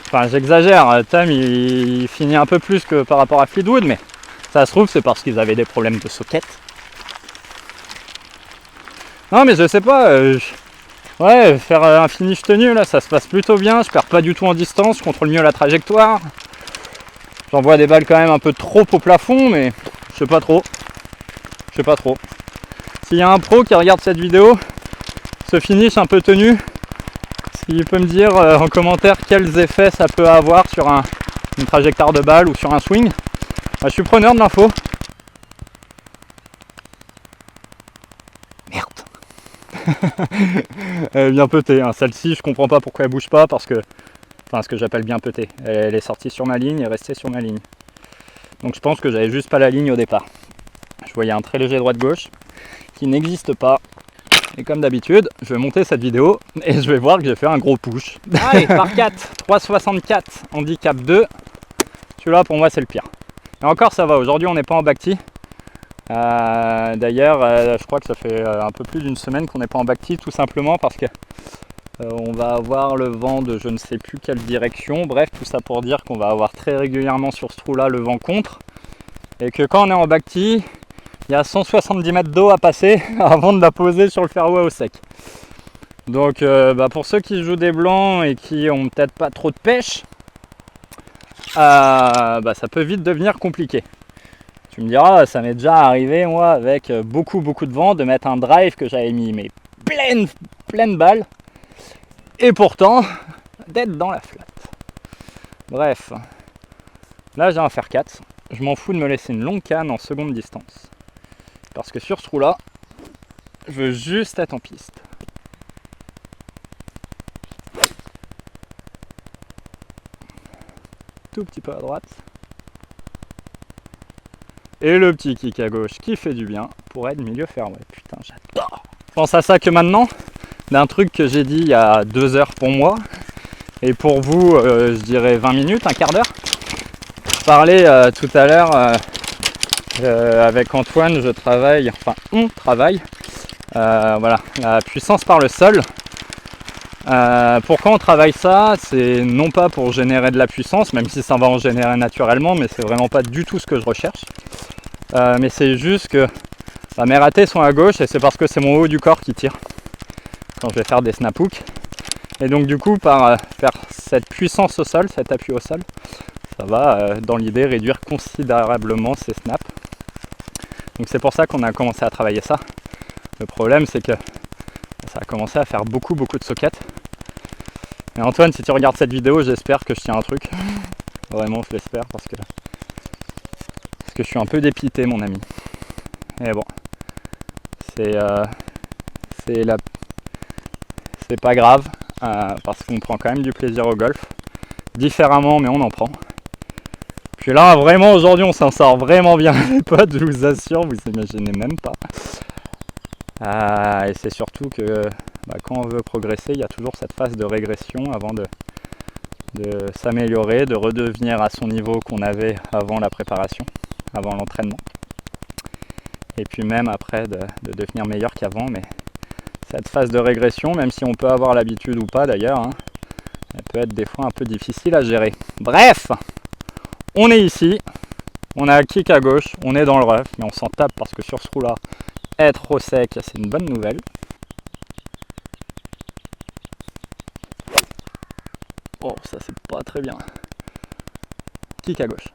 Enfin, j'exagère, Tom il finit un peu plus que par rapport à Fleetwood, mais ça se trouve c'est parce qu'ils avaient des problèmes de socket. Non mais je sais pas, ouais, faire un finish tenu là, ça se passe plutôt bien, je perds pas du tout en distance, je contrôle mieux la trajectoire. J'envoie des balles quand même un peu trop au plafond, mais je sais pas trop. Je sais pas trop. S'il y a un pro qui regarde cette vidéo, ce finish un peu tenu, s'il peut me dire en commentaire quels effets ça peut avoir sur une trajectoire de balle ou sur un swing, bah, je suis preneur de l'info. Merde. Elle est bien petée, hein. Celle-ci je comprends pas pourquoi elle bouge pas, parce que, enfin ce que j'appelle bien petée, elle est sortie sur ma ligne et restée sur ma ligne. Donc je pense que j'avais juste pas la ligne au départ. Je voyais un très léger droite-gauche qui n'existe pas. Et comme d'habitude, je vais monter cette vidéo et je vais voir que j'ai fait un gros push. Allez, par 4, 3,64, handicap 2. Celui-là pour moi c'est le pire. Et encore ça va, aujourd'hui on n'est pas en back tee. D'ailleurs, je crois que ça fait un peu plus d'une semaine qu'on n'est pas en back tee, tout simplement parce que on va avoir le vent de je ne sais plus quelle direction. Bref, tout ça pour dire qu'on va avoir très régulièrement sur ce trou-là le vent contre. Et que quand on est en back tee, il y a 170 mètres d'eau à passer avant de la poser sur le fairway au sec. Donc pour ceux qui jouent des blancs et qui ont peut-être pas trop de pêche, ça peut vite devenir compliqué. Tu me diras, ça m'est déjà arrivé moi avec beaucoup de vent de mettre un drive que j'avais mis mais pleine balle et pourtant d'être dans la flat. Bref, là j'ai un fer 4, je m'en fous de me laisser une longue canne en seconde distance. Parce que sur ce trou là, je veux juste être en piste. Tout petit peu à droite. Et le petit kick à gauche qui fait du bien pour être milieu fairway. Putain, j'adore. Je pense à ça que maintenant, d'un truc que j'ai dit il y a 2 heures pour moi. Et pour vous, je dirais 20 minutes, un quart d'heure. Je parlais tout à l'heure avec Antoine, on travaille. Voilà, la puissance par le sol. Pourquoi on travaille ça? C'est non pas pour générer de la puissance, même si ça va en générer naturellement, mais c'est vraiment pas du tout ce que je recherche. Mais c'est juste que mes ratés sont à gauche et c'est parce que c'est mon haut du corps qui tire quand je vais faire des snap hooks. Et donc du coup, par faire cette puissance au sol, cet appui au sol, ça va dans l'idée réduire considérablement ces snaps. Donc c'est pour ça qu'on a commencé à travailler ça. Le problème c'est que ça a commencé à faire beaucoup de sockets. Et Antoine, si tu regardes cette vidéo, j'espère que je tiens un truc. Vraiment, je l'espère parce que je suis un peu dépité, mon ami. Et bon, c'est pas grave parce qu'on prend quand même du plaisir au golf. Différemment, mais on en prend. Puis là, vraiment, aujourd'hui, on s'en sort vraiment bien, les potes, je vous assure, vous imaginez même pas. Et c'est surtout que quand on veut progresser, il y a toujours cette phase de régression avant de s'améliorer, de redevenir à son niveau qu'on avait avant la préparation, avant l'entraînement. Et puis même après de devenir meilleur qu'avant, mais cette phase de régression, même si on peut avoir l'habitude ou pas d'ailleurs, hein, elle peut être des fois un peu difficile à gérer. Bref, on est ici, on a un kick à gauche, on est dans le rough, mais on s'en tape parce que sur ce trou-là, être au sec, c'est une bonne nouvelle. Oh, ça c'est pas très bien. Kick à gauche.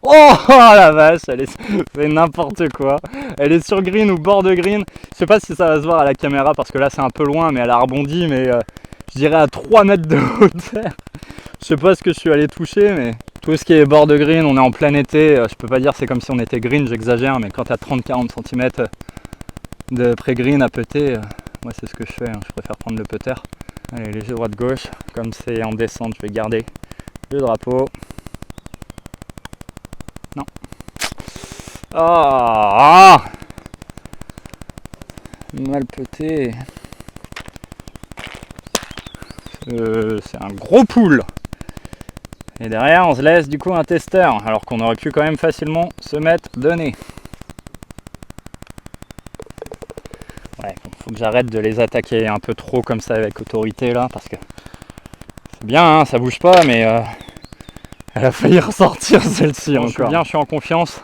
Oh la vache, c'est n'importe quoi. Elle est sur green ou bord de green. Je sais pas si ça va se voir à la caméra parce que là c'est un peu loin, mais elle a rebondi, mais je dirais à 3 mètres de hauteur. Je sais pas ce que je suis allé toucher, mais tout ce qui est bord de green, on est en plein été. Je peux pas dire c'est comme si on était green, j'exagère, mais quand t'as 30-40 cm de pré-green à putter, moi c'est ce que je fais, hein. Je préfère prendre le putter. Allez, léger droite-gauche, comme c'est en descente, je vais garder le drapeau. Non. mal peté. C'est un gros pool. Et derrière on se laisse du coup un testeur, alors qu'on aurait pu quand même facilement se mettre de nez. Ouais, faut que j'arrête de les attaquer un peu trop comme ça avec autorité là, parce que c'est bien, hein, ça bouge pas, mais elle a failli ressortir celle-ci encore. Je suis en confiance.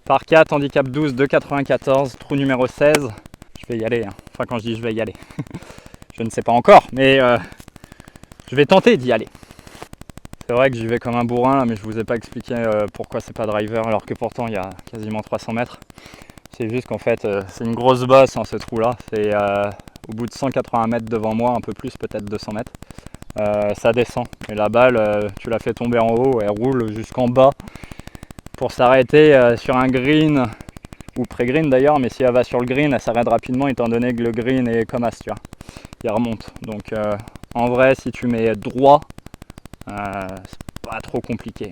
Par 4, handicap 12, 2,94, trou numéro 16. Je vais y aller, hein. Enfin quand je dis je vais y aller, je ne sais pas encore, mais je vais tenter d'y aller. C'est vrai que j'y vais comme un bourrin là, mais je vous ai pas expliqué pourquoi c'est pas driver alors que pourtant il y a quasiment 300 mètres. C'est juste qu'en fait c'est une grosse bosse, hein, ce trou là. C'est au bout de 180 mètres devant moi, un peu plus, peut-être 200 mètres. Ça descend et la balle tu la fais tomber en haut, elle roule jusqu'en bas pour s'arrêter sur un green ou pré-green d'ailleurs, mais si elle va sur le green elle s'arrête rapidement étant donné que le green est comme as, tu vois, il remonte. Donc en vrai si tu mets droit, c'est pas trop compliqué.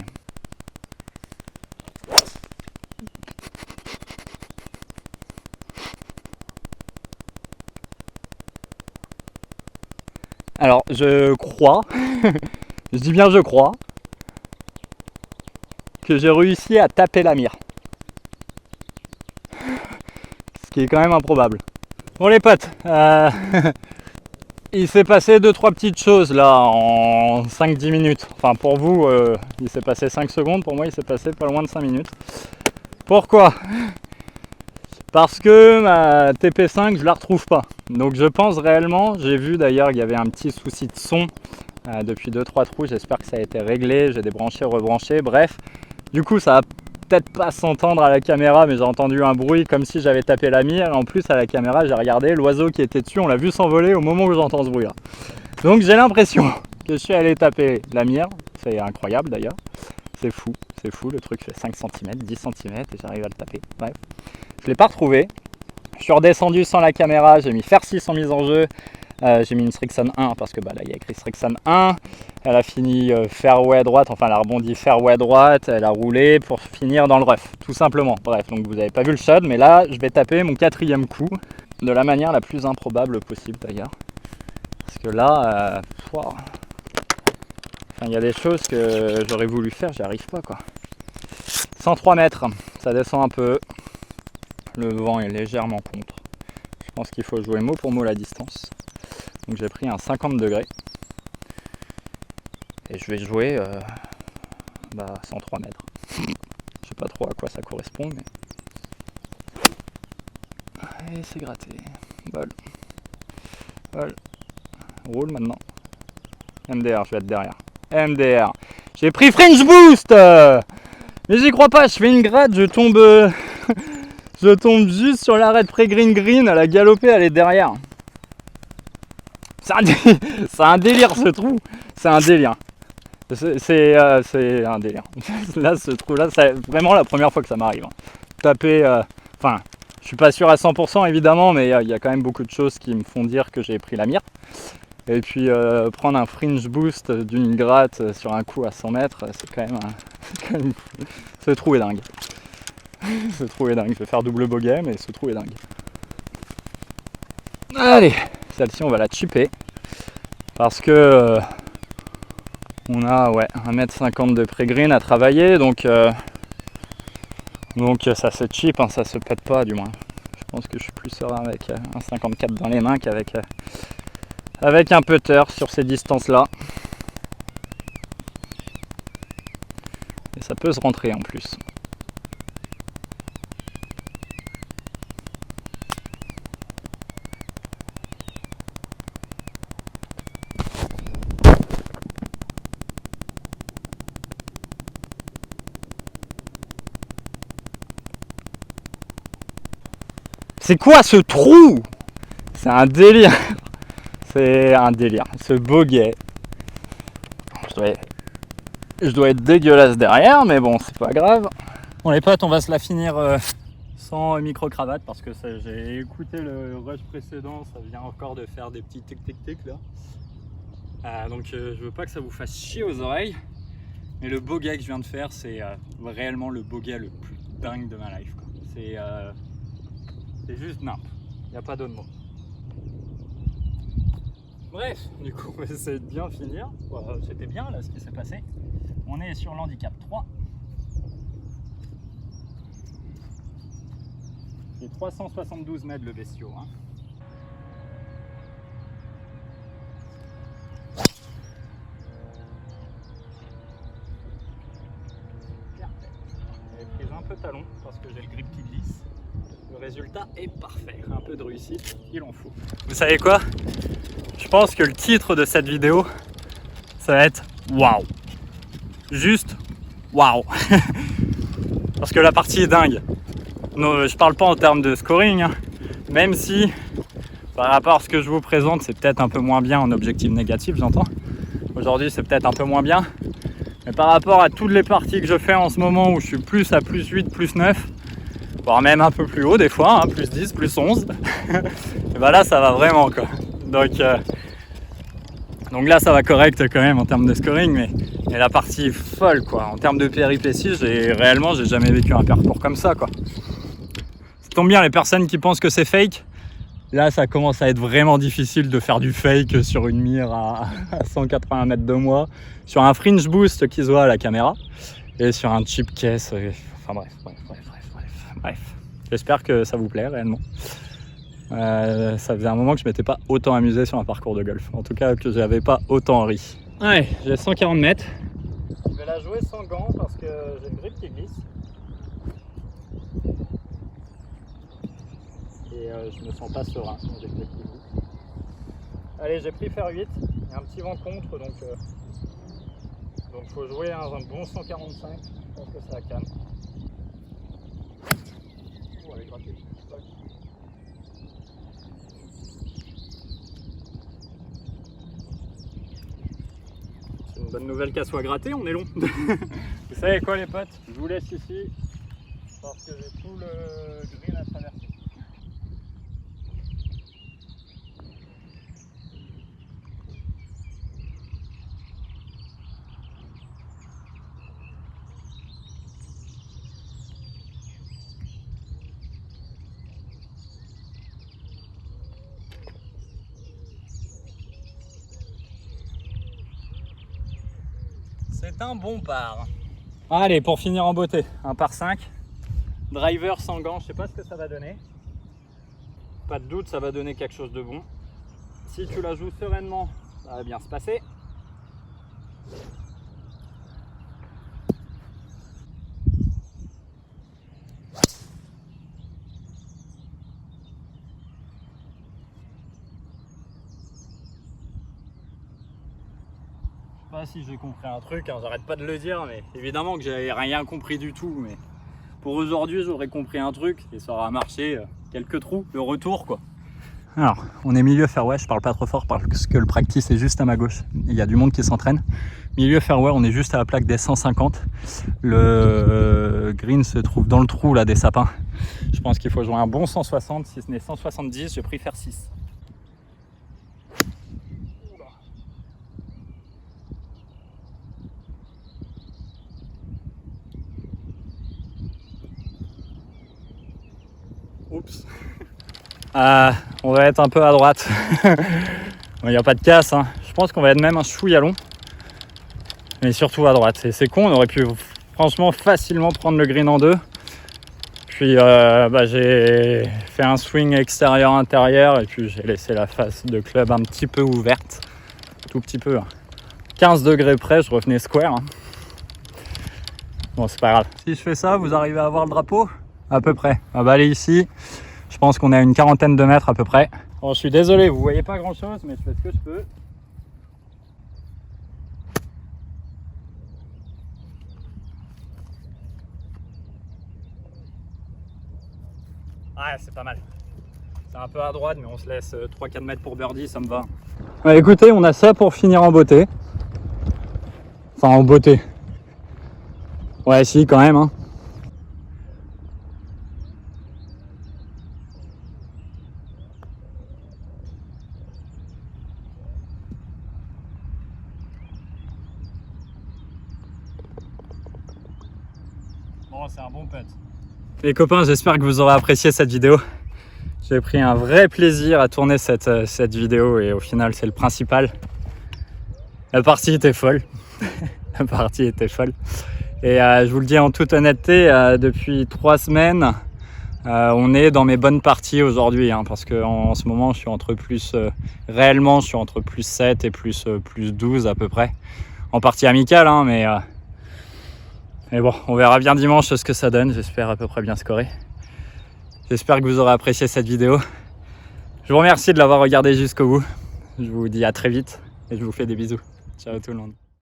Alors je crois, je dis bien je crois, que j'ai réussi à taper la mire. Ce qui est quand même improbable. Bon les potes, il s'est passé 2-3 petites choses là en 5-10 minutes. Enfin pour vous, il s'est passé 5 secondes, pour moi il s'est passé pas loin de 5 minutes. Pourquoi ? Parce que ma TP5 je la retrouve pas. Donc je pense réellement, j'ai vu d'ailleurs qu'il y avait un petit souci de son depuis 2-3 trous, j'espère que ça a été réglé, j'ai débranché, rebranché, bref. Du coup ça va peut-être pas s'entendre à la caméra, mais j'ai entendu un bruit comme si j'avais tapé la mire. Et en plus à la caméra j'ai regardé, l'oiseau qui était dessus, on l'a vu s'envoler au moment où j'entends ce bruit là. Donc j'ai l'impression que je suis allé taper la mire, c'est incroyable d'ailleurs. C'est fou, le truc fait 5 cm, 10 cm et j'arrive à le taper, bref. Je ne l'ai pas retrouvé, je suis redescendu sans la caméra, j'ai mis fer 6 en mise en jeu, j'ai mis une Srixon 1 parce que bah, là il y a écrit Srixon 1, elle a fini fairway droite, enfin elle a rebondi fairway droite, elle a roulé pour finir dans le rough, tout simplement. Bref, donc vous n'avez pas vu le shot, mais là je vais taper mon 4e coup de la manière la plus improbable possible d'ailleurs. Parce que là, il y a des choses que j'aurais voulu faire, j'y arrive pas quoi. 103 mètres, ça descend un peu, le vent est légèrement contre. Je pense qu'il faut jouer mot pour mot la distance. Donc j'ai pris un 50 degrés et je vais jouer 103 mètres. Je sais pas trop à quoi ça correspond, mais... Et c'est gratté. Bol. Roule maintenant. MDR, je vais être derrière. MDR. J'ai pris Fringe Boost. Mais j'y crois pas, je fais une gratte, je tombe je tombe juste sur l'arrêt de pré-green, à la galopée, elle est derrière. C'est un délire ce trou, c'est un délire. C'est un délire. Là, ce trou-là, c'est vraiment la première fois que ça m'arrive. Taper, je suis pas sûr à 100% évidemment, mais il y a quand même beaucoup de choses qui me font dire que j'ai pris la mire. Et puis prendre un fringe boost d'une gratte sur un coup à 100 mètres, c'est quand même ce trou est dingue. Ce trou est dingue. Je vais faire double bogey, mais ce trou est dingue. Allez, celle-ci on va la chipper. Parce que on a 1,50 m de pré-green à travailler, donc ça se chip, hein, ça se pète pas du moins. Je pense que je suis plus serein avec un 54 dans les mains qu'avec un putter sur ces distances-là. Et ça peut se rentrer en plus. C'est quoi ce trou? C'est un délire. C'est un délire. Ce bogey. Je dois être dégueulasse derrière, mais bon, c'est pas grave. Bon les potes, on va se la finir sans micro-cravate parce que j'ai écouté le rush précédent, ça vient encore de faire des petits tic-tic-tic là. Donc je veux pas que ça vous fasse chier aux oreilles. Mais le bogey que je viens de faire, c'est réellement le bogey le plus dingue de ma life. C'est juste nimp. Il n'y a pas d'autre mot. Bref, du coup, on va essayer de bien finir. C'était bien là ce qui s'est passé. On est sur l'handicap 3. C'est 372 mètres le bestiau. Hein. J'ai pris un peu talon parce que j'ai le grip qui glisse. Le résultat est parfait. Un peu de réussite, il en faut. Vous savez quoi? Je pense que le titre de cette vidéo, ça va être waouh. Juste waouh. Parce que la partie est dingue. Non, je parle pas en termes de scoring, hein. Même si par rapport à ce que je vous présente, c'est peut-être un peu moins bien en objectif négatif, j'entends. Aujourd'hui, c'est peut-être un peu moins bien. Mais par rapport à toutes les parties que je fais en ce moment où je suis plus à plus 8, plus 9, voire même un peu plus haut des fois, hein, plus 10, plus 11, et ben là, ça va vraiment quoi. Donc là, ça va correct quand même en termes de scoring, mais la partie folle quoi. En termes de péripéties, j'ai jamais vécu un parcours comme ça quoi. Ça tombe bien, les personnes qui pensent que c'est fake, là ça commence à être vraiment difficile de faire du fake sur une mire à 180 mètres de moi, sur un fringe boost qui se voit à la caméra, et sur un chip case, enfin bref. J'espère que ça vous plaît réellement. Ça faisait un moment que je m'étais pas autant amusé sur un parcours de golf. En tout cas que j'avais pas autant ri. Ouais, j'ai 140 mètres. Je vais la jouer sans gants parce que j'ai le grip qui glisse. Et je me sens pas serein quand j'ai le grip qui glisse. Allez, j'ai pris fer 8. Il y a un petit vent contre donc faut jouer un bon 145. Je pense que ça calme. Oh, elle est grattée. C'est une bonne nouvelle qu'elle soit grattée, on est long. Vous savez quoi les potes? Je vous laisse ici parce que j'ai tout le green à traverser. C'est un bon par. Allez, pour finir en beauté, un par 5. Driver sans gants, je sais pas ce que ça va donner. Pas de doute, ça va donner quelque chose de bon. Si tu la joues sereinement, ça va bien se passer. Je sais pas si j'ai compris un truc, hein, j'arrête pas de le dire, mais évidemment que j'avais rien compris du tout. Mais pour aujourd'hui, j'aurais compris un truc et ça aura marché. Quelques trous, le retour quoi. Alors, on est milieu fairway, je parle pas trop fort parce que le practice est juste à ma gauche. Il y a du monde qui s'entraîne. Milieu fairway, on est juste à la plaque des 150. Le green se trouve dans le trou là des sapins. Je pense qu'il faut jouer un bon 160, si ce n'est 170, j'ai pris faire 6. Oups. On va être un peu à droite. Il n'y a pas de casse, hein. Je pense qu'on va être même un chouïa long. Mais surtout à droite. Et c'est con, on aurait pu franchement facilement prendre le green en deux. Puis j'ai fait un swing extérieur-intérieur et puis j'ai laissé la face de club un petit peu ouverte. Tout petit peu. Hein. 15 degrés près, je revenais square. Hein. Bon, c'est pas grave. Si je fais ça, vous arrivez à voir le drapeau? À peu près. On va aller ici. Je pense qu'on est à une quarantaine de mètres à peu près. Bon, je suis désolé, vous voyez pas grand chose, mais je fais ce que je peux. Ouais, c'est pas mal. C'est un peu à droite, mais on se laisse 3-4 mètres pour birdie, ça me va. Ouais, écoutez, on a ça pour finir en beauté. Enfin, en beauté. Ouais, si, quand même. Hein. Bon, c'est un bon putt. Les copains, j'espère que vous aurez apprécié cette vidéo. J'ai pris un vrai plaisir à tourner cette vidéo et au final c'est le principal. La partie était folle. La partie était folle. Et je vous le dis en toute honnêteté, depuis 3 semaines, on est dans mes bonnes parties aujourd'hui, hein, parce qu'en ce moment je suis entre réellement je suis entre plus 7 et plus 12 à peu près. En partie amicale, hein, mais bon, on verra bien dimanche ce que ça donne. J'espère à peu près bien scorer. J'espère que vous aurez apprécié cette vidéo. Je vous remercie de l'avoir regardé jusqu'au bout. Je vous dis à très vite et je vous fais des bisous. Ciao tout le monde.